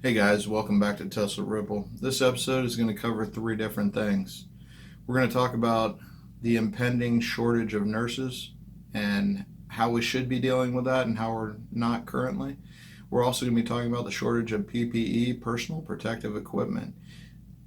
Hey guys, welcome back to Tesla Ripple. This episode is going to cover three different things. We're going to talk about the impending shortage of nurses and how we should be dealing with that and how we're not currently. We're also going to be talking about the shortage of PPE, personal protective equipment.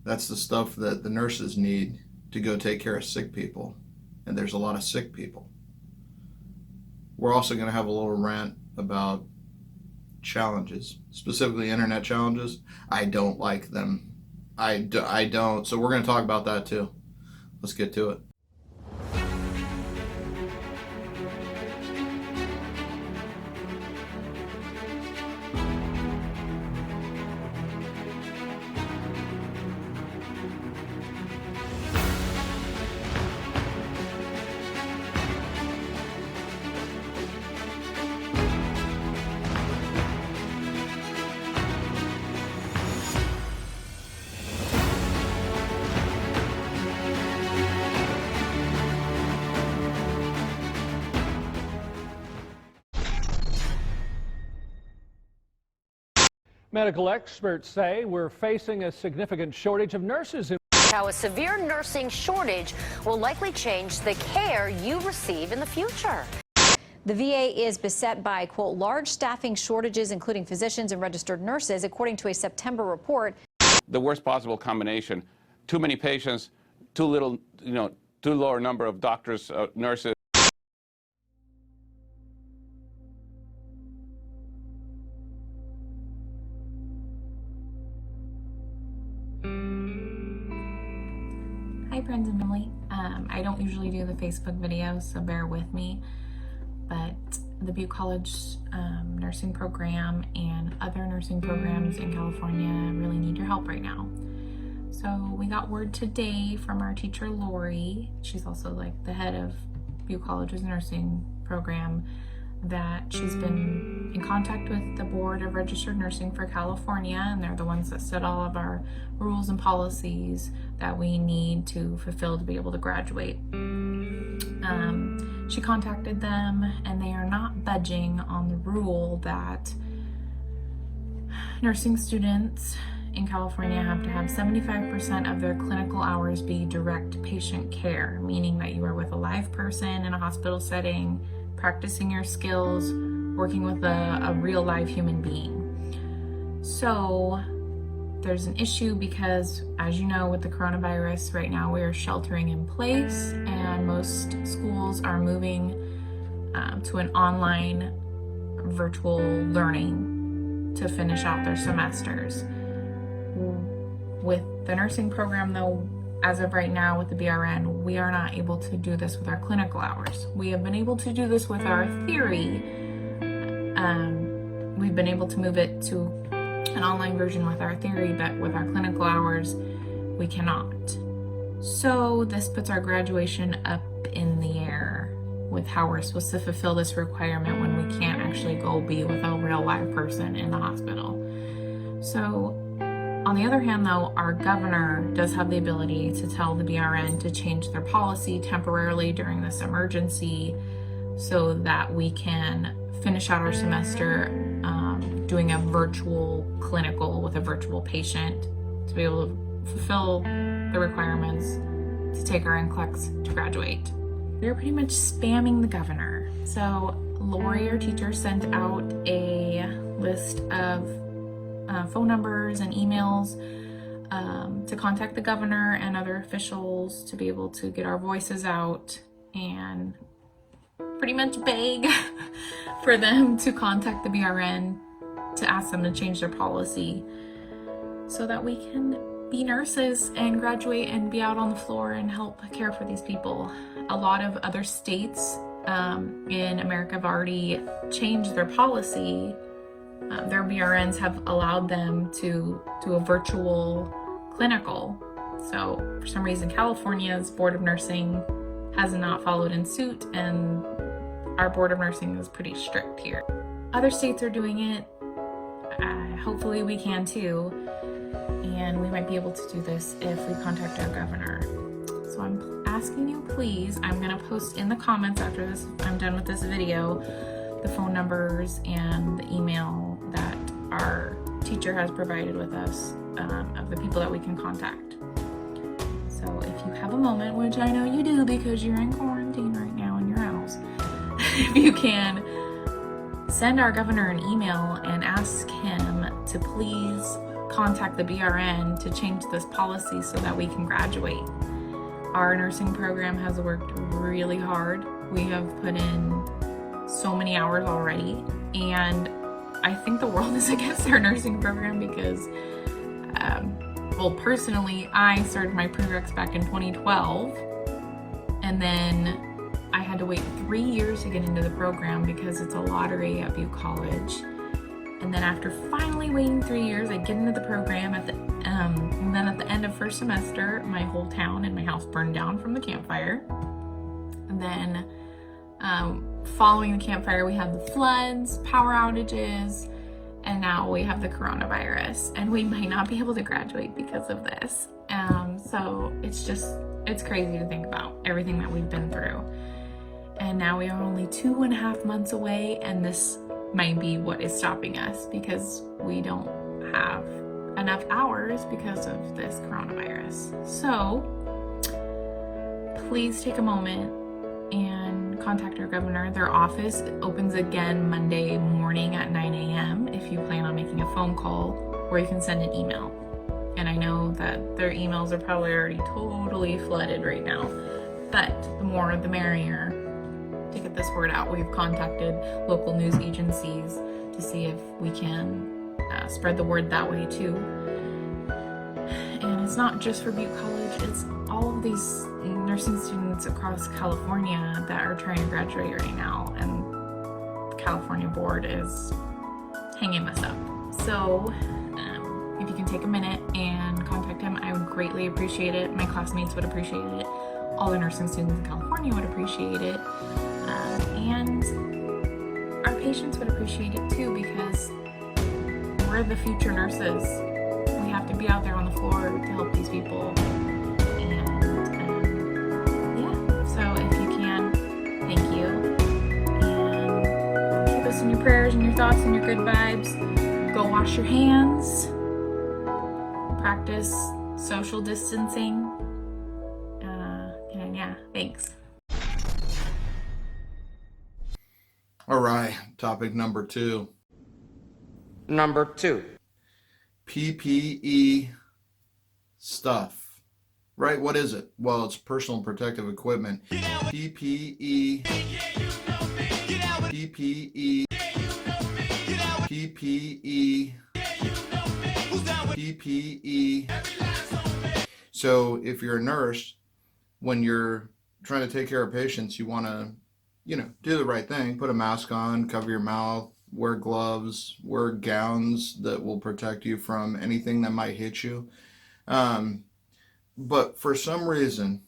That's the stuff that the nurses need to go take care of sick people, and there's a lot of sick people. We're also going to have a little rant about challenges, specifically internet challenges. I don't like them. I don't. So we're going to talk about that too. Let's get to it. Medical experts say we're facing a significant shortage of nurses. How a severe nursing shortage will likely change the care you receive in the future. The VA is beset by, quote, large staffing shortages, including physicians and registered nurses, according to a September report. The worst possible combination: too many patients, too little, too lower number of doctors, nurses. Hi friends and family. I don't usually do the Facebook videos, so bear with me, but the Butte College nursing program and other nursing programs in California really need your help right now. So we got word today from our teacher Lori, she's also like the head of Butte College's nursing program, that she's been in contact with the Board of Registered Nursing for California, and they're the ones that set all of our rules and policies that we need to fulfill to be able to graduate. She contacted them, and they are not budging on the rule that nursing students in California have to have 75% of their clinical hours be direct patient care, meaning that you are with a live person in a hospital setting, practicing your skills, working with a real live human being. So there's an issue because, as you know, with the coronavirus right now, we are sheltering in place, and most schools are moving to an online virtual learning to finish out their semesters. With the nursing program though, as of right now with the BRN, we are not able to do this with our clinical hours. We have been able to do this with our theory. We've been able to move it to an online version with our theory, but with our clinical hours, we cannot. So this puts our graduation up in the air with how we're supposed to fulfill this requirement when we can't actually go be with a real live person in the hospital. So on the other hand though, our governor does have the ability to tell the BRN to change their policy temporarily during this emergency so that we can finish out our semester doing a virtual clinical with a virtual patient to be able to fulfill the requirements to take our NCLEX to graduate. They're pretty much spamming the governor. So Lori, our teacher, sent out a list of phone numbers and emails to contact the governor and other officials to be able to get our voices out and pretty much beg for them to contact the BRN to ask them to change their policy so that we can be nurses and graduate and be out on the floor and help care for these people. A lot of other states in America have already changed their policy. Their BRNs have allowed them to do a virtual clinical. So for some reason, California's Board of Nursing has not followed in suit, and our Board of Nursing is pretty strict here. Other states are doing it. Hopefully we can too. And we might be able to do this if we contact our governor. So I'm asking you, please, I'm gonna post in the comments after this, I'm done with this video, the phone numbers and the email that our teacher has provided with us of the people that we can contact. So if you have a moment, which I know you do because you're in quarantine right now in your house, if you can send our governor an email and ask him to please contact the BRN to change this policy so that we can graduate. Our nursing program has worked really hard. We have put in so many hours already, and I think the world is against our nursing program because, well, personally, I started my prereqs back in 2012, and then I had to wait 3 years to get into the program because it's a lottery at Butte College. And then after finally waiting 3 years, I get into the program and then at the end of first semester, my whole town and my house burned down from the campfire. And then following the campfire, we had the floods, power outages, and now we have the coronavirus. And we might not be able to graduate because of this. So it's crazy to think about everything that we've been through. And now we are only 2.5 months away, and this might be what is stopping us because we don't have enough hours because of this coronavirus. So please take a moment and contact our governor. Their office opens again Monday morning at 9 a.m. if you plan on making a phone call, or you can send an email. And I know that their emails are probably already totally flooded right now, but the more the merrier to get this word out. We've contacted local news agencies to see if we can spread the word that way too. And it's not just for Butte College, it's all of these nursing students across California that are trying to graduate right now, and the California board is hanging us up. So if you can take a minute and contact him, I would greatly appreciate it. My classmates would appreciate it. All the nursing students in California would appreciate it. And our patients would appreciate it too, because we're the future nurses. We have to be out there on the floor to help these people. And yeah, so if you can, thank you. And keep us in your prayers and your thoughts and your good vibes. Go wash your hands. Practice social distancing. And yeah, thanks. All right, topic number 2. Number 2. PPE stuff. Right, what is it? Well, it's personal protective equipment. PPE. PPE. PPE. PPE. So if you're a nurse, when you're trying to take care of patients, you want to, do the right thing. Put a mask on, cover your mouth, wear gloves, wear gowns that will protect you from anything that might hit you. But for some reason,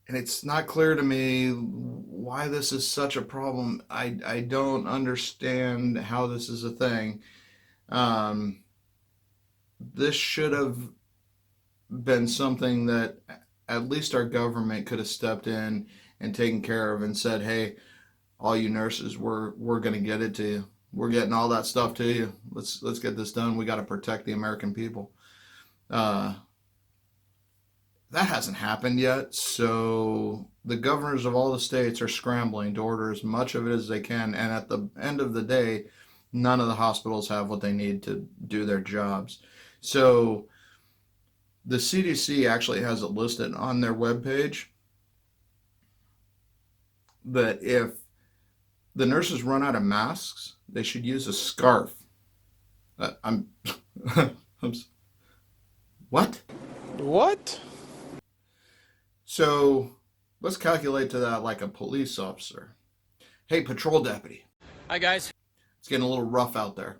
and it's not clear to me why this is such a problem. I don't understand how this is a thing. This should have been something that at least our government could have stepped in and taken care of and said, hey, all you nurses, we're going to get it to you. We're getting all that stuff to you. Let's get this done. We got to protect the American people. That hasn't happened yet. So the governors of all the states are scrambling to order as much of it as they can. And at the end of the day, none of the hospitals have what they need to do their jobs. So the CDC actually has it listed on their webpage that if the nurses run out of masks, they should use a scarf. What? What? So let's calculate to that like a police officer. Hey, patrol deputy. Hi, guys. It's getting a little rough out there.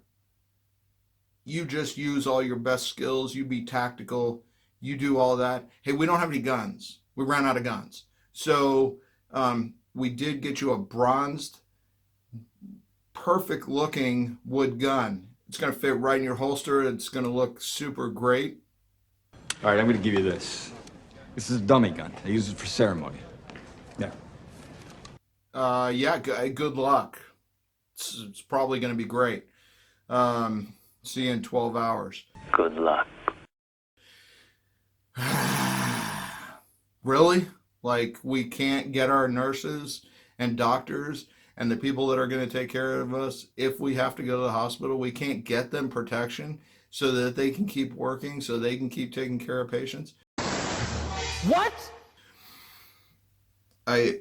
You just use all your best skills. You be tactical. You do all that. Hey, we don't have any guns. We ran out of guns. So we did get you a bronzed, perfect looking wood gun. It's going to fit right in your holster. It's going to look super great. All right, I'm going to give you this. This is a dummy gun. I use it for ceremony. Yeah. Good luck. It's probably going to be great. See you in 12 hours. Good luck. Really? Like, we can't get our nurses and doctors and the people that are going to take care of us if we have to go to the hospital? We can't get them protection so that they can keep working, so they can keep taking care of patients? What? I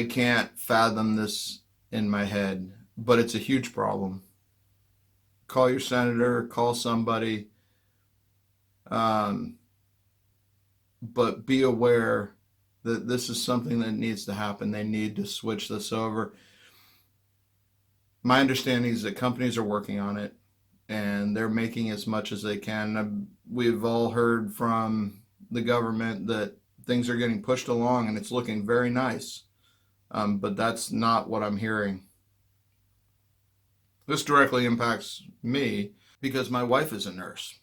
can't fathom this in my head, but it's a huge problem. Call your senator, call somebody, but be aware that this is something that needs to happen. They need to switch this over. My understanding is that companies are working on it and they're making as much as they can. We've all heard from the government that things are getting pushed along and it's looking very nice. But that's not what I'm hearing. This directly impacts me because my wife is a nurse.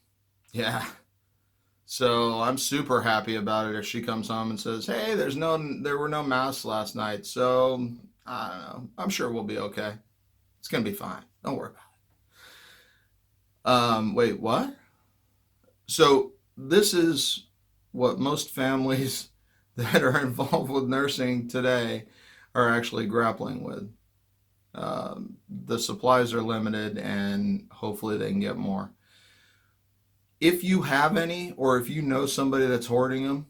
Yeah. So I'm super happy about it if she comes home and says, hey, there were no masks last night. So I don't know. I'm sure we'll be okay. It's going to be fine. Don't worry about it. Wait, what? So this is what most families that are involved with nursing today are actually grappling with. The supplies are limited and hopefully they can get more. If you have any, or if you know somebody that's hoarding them,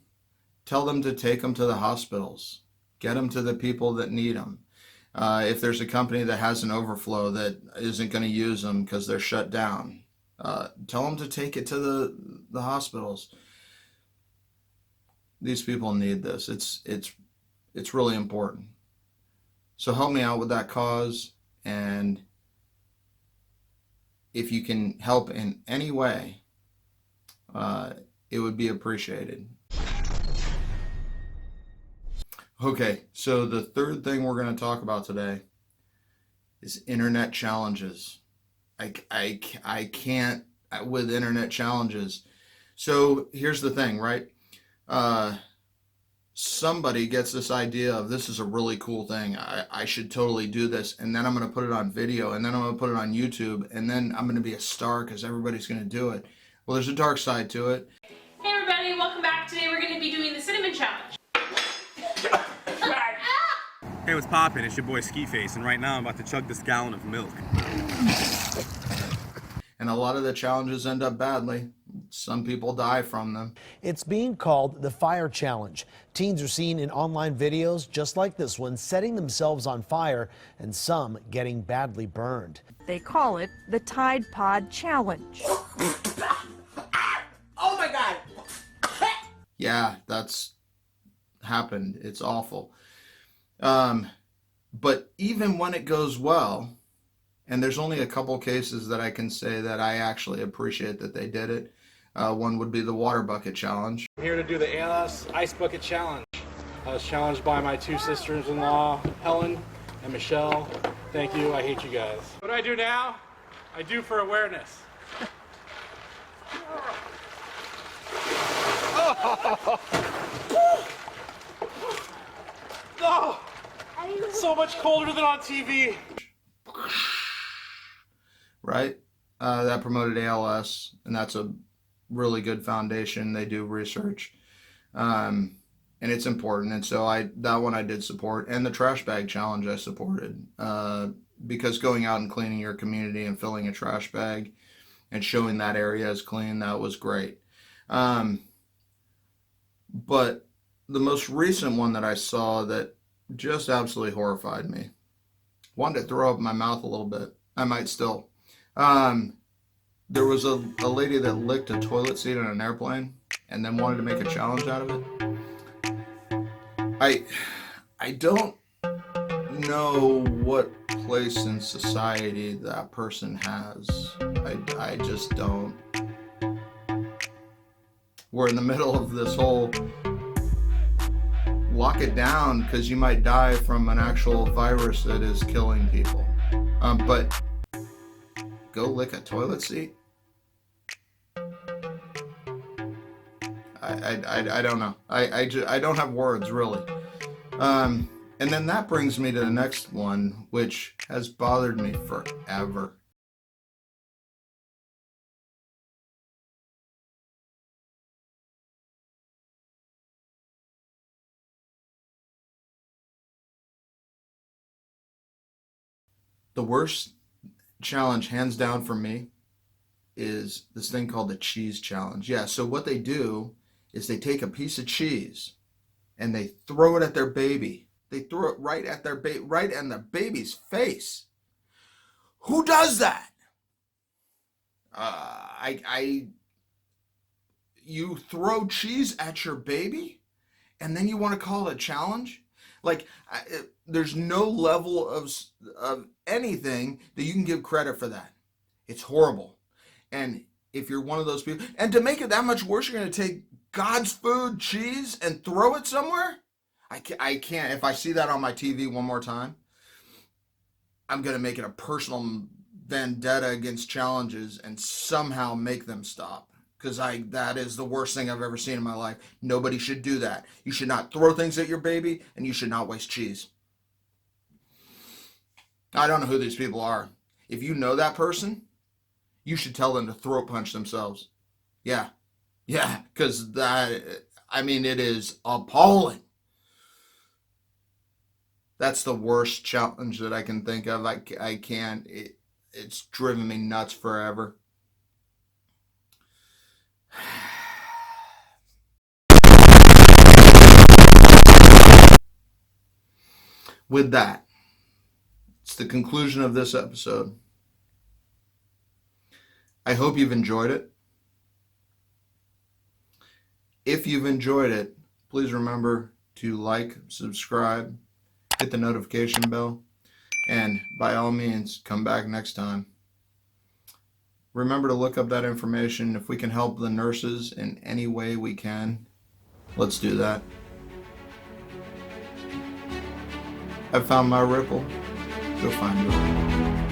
tell them to take them to the hospitals. Get them to the people that need them. If there's a company that has an overflow that isn't going to use them because they're shut down, tell them to take it to the hospitals. These people need this. It's really important. So help me out with that cause, and if you can help in any way, it would be appreciated. Okay, so the third thing we're going to talk about today is internet challenges. I can't with internet challenges. So here's the thing, right? Somebody gets this idea of this is a really cool thing. I should totally do this. And then I'm going to put it on video, and then I'm going to put it on YouTube, and then I'm going to be a star because everybody's going to do it. Well, there's a dark side to it. Hey everybody, welcome back. Today we're going to be doing the cinnamon challenge. Hey, what's poppin'? It's your boy Ski Face, and right now I'm about to chug this gallon of milk. And a lot of the challenges end up badly. Some people die from them. It's being called the Fire Challenge. Teens are seen in online videos just like this one, setting themselves on fire, and some getting badly burned. They call it the Tide Pod Challenge. Oh my God! Yeah, that's happened. It's awful. But even when it goes well, and there's only a couple cases that I can say that I actually appreciate that they did it. One would be the water bucket challenge. I'm here to do the ALS Ice Bucket Challenge. I was challenged by my two sisters-in-law, Helen and Michelle. Thank you, I hate you guys. What do I do now? I do for awareness. Oh, so much colder than on TV. Right? That promoted ALS, and that's a really good foundation. They do research, and it's important. And so that one I did support, and the trash bag challenge I supported, because going out and cleaning your community and filling a trash bag and showing that area is clean, that was great. But the most recent one that I saw that just absolutely horrified me, wanted to throw up in my mouth a little bit. I might still. There was a lady that licked a toilet seat on an airplane and then wanted to make a challenge out of it. I don't know what place in society that person has. I just don't. We're in the middle of this whole lock it down because you might die from an actual virus that is killing people. But go lick a toilet seat? I don't know. I don't have words, really. And then that brings me to the next one, which has bothered me forever. The worst challenge, hands down for me, is this thing called the cheese challenge. Yeah, so what they do is they take a piece of cheese and they throw it at their baby. They throw it right at their right in the baby's face. Who does that? You throw cheese at your baby and then you want to call it a challenge? Like, there's no level of anything that you can give credit for that. It's horrible. And if you're one of those people, and to make it that much worse, you're going to take God's food, cheese, and throw it somewhere? I can't. If I see that on my TV one more time, I'm going to make it a personal vendetta against challenges and somehow make them stop. Because that is the worst thing I've ever seen in my life. Nobody should do that. You should not throw things at your baby, and you should not waste cheese. I don't know who these people are. If you know that person, you should tell them to throat punch themselves. Yeah, because it is appalling. That's the worst challenge that I can think of. I can't. It's driven me nuts forever. With that, it's the conclusion of this episode. I hope you've enjoyed it. If you've enjoyed it, please remember to like, subscribe, hit the notification bell, and by all means, come back next time. Remember to look up that information. If we can help the nurses in any way we can, let's do that. I've found my ripple. Go find yours.